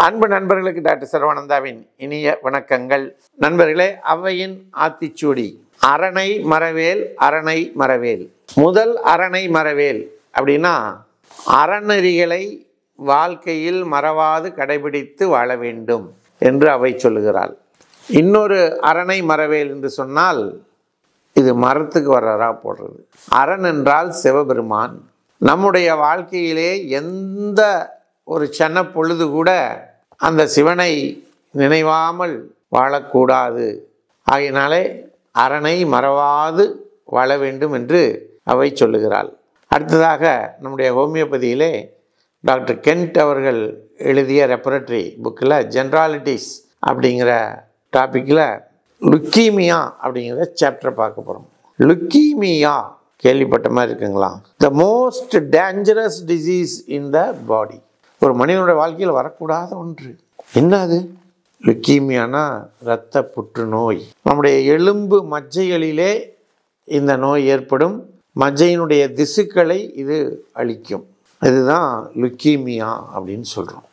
அன்பு நண்பர்களுக்கு டாக்டர் சரவானந்தாவின் இனிய வணக்கங்கள். நண்பர்களே, அவையின் ஆத்திச்சூடி அரணை மரவேல் அரணை மரவேல். முதல் அரணை மரவேல் அப்படின்னா அறநெறிகளை வாழ்க்கையில் மறவாது கடைபிடித்து வாழ வேண்டும் என்று அவை சொல்லுகிறாள். இன்னொரு அரணை மரவேல் என்று சொன்னால் இது மரத்துக்கு வர்றதா போடுறது. அரண் என்றால் சிவபெருமான். நம்முடைய வாழ்க்கையிலே எந்த ஒரு சின்ன பொழுது கூட அந்த சிவனை நினைவாமல் வாழக்கூடாது. ஆகையினாலே அரணை மறவாது வாழ வேண்டும் என்று அவை சொல்லுகிறாள். அடுத்ததாக நம்முடைய ஹோமியோபதியிலே டாக்டர் கென்ட் அவர்கள் எழுதிய ரெப்பரட்டரி புக்கில் ஜென்ராலிட்டிஸ் அப்படிங்கிற டாப்பிக்கில் லுக்கீமியா அப்படிங்கிற சாப்டரை பார்க்க போகிறோம். லுக்கீமியா கேள்விப்பட்ட மாதிரி இருக்குங்களா? The most dangerous disease in the body. ஒரு மனிதனுடைய வாழ்க்கையில் வரக்கூடாத ஒன்று. என்ன அது? லுக்கீமியானா இரத்த புற்றுநோய். நம்முடைய எலும்பு மஜ்ஜைகளிலே இந்த நோய் ஏற்படும். மஜ்ஜையினுடைய திசுக்களை இது அழிக்கும். இதுதான் லுக்கீமியா அப்படின்னு சொல்கிறோம்.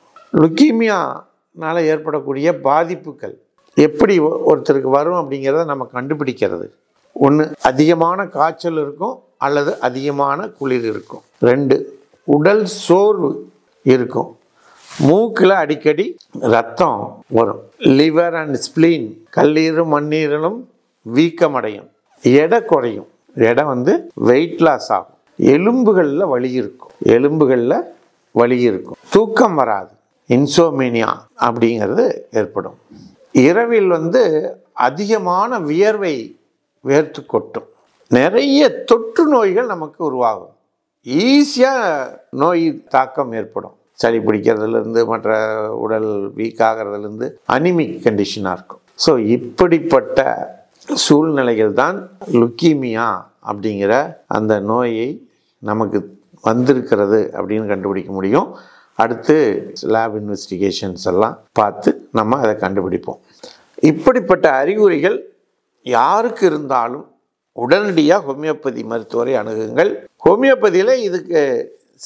லுக்கீமியானால் ஏற்படக்கூடிய பாதிப்புகள் எப்படி ஒருத்தருக்கு வரும் அப்படிங்கிறத நம்ம கண்டுபிடிக்கிறது. ஒன்று, அதிகமான காய்ச்சல் இருக்கும் அல்லது அதிகமான குளிர் இருக்கும். 2, உடல் சோர்வு இருக்கும். மூக்கில் அடிக்கடி ரத்தம் வரும். லிவர் அண்ட் ஸ்பிளீன், கல்லீரலும் மண்ணீரலும் வீக்கமடையும். எடை குறையும். எடை வெயிட் லாஸ் ஆகும். எலும்புகளில் வலி இருக்கும். தூக்கம் வராது. இன்சோமேனியா அப்படிங்கிறது ஏற்படும். இரவில் அதிகமான வியர்வை வேர்த்து கொட்டும். நிறைய தொற்று நோய்கள் நமக்கு உருவாகும். ஈஸியாக நோய் தாக்கம் ஏற்படும். சளி பிடிக்கிறதுலேருந்து மற்ற உடல் வீக் ஆகிறதுலேருந்து அனிமிக் கண்டிஷனாக இருக்கும். ஸோ இப்படிப்பட்ட சூழ்நிலைகள் தான் லுக்கீமியா அப்படிங்கிற அந்த நோயை நமக்கு வந்திருக்கிறது அப்படின்னு கண்டுபிடிக்க முடியும். அடுத்து லேப் இன்வெஸ்டிகேஷன்ஸ் எல்லாம் பார்த்து நம்ம அதை கண்டுபிடிப்போம். இப்படிப்பட்ட அறிகுறிகள் யாருக்கு இருந்தாலும் உடனடியாக ஹோமியோபதி மருத்துவரை அணுகுங்கள். ஹோமியோபதியில் இதுக்கு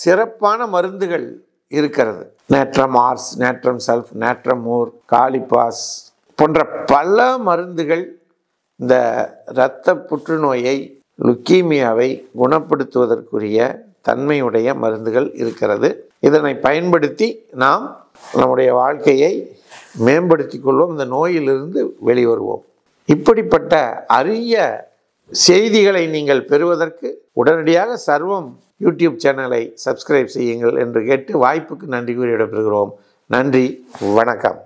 சிறப்பான மருந்துகள் இருக்கிறது. நேட்ரம் ஆர்ஸ், நேட்ரம் சல்ஃப், நேட்ரம் மோர், காலிபாஸ் போன்ற பல மருந்துகள் இந்த இரத்த புற்றுநோயை, லுக்கீமியாவை குணப்படுத்துவதற்குரிய தன்மையுடைய மருந்துகள் இருக்கிறது. இதனை பயன்படுத்தி நாம் நம்முடைய வாழ்க்கையை மேம்படுத்தி கொள்வோம். இந்த நோயிலிருந்து வெளிவருவோம். இப்படிப்பட்ட அரிய செய்திகளை நீங்கள் பெறுவதற்கு உடனடியாக சர்வம் யூடியூப் சேனலை சப்ஸ்கிரைப் செய்யுங்கள் என்று கேட்டு வாய்ப்புக்கு நன்றி கூறி விடைபெறுகிறோம். நன்றி, வணக்கம்.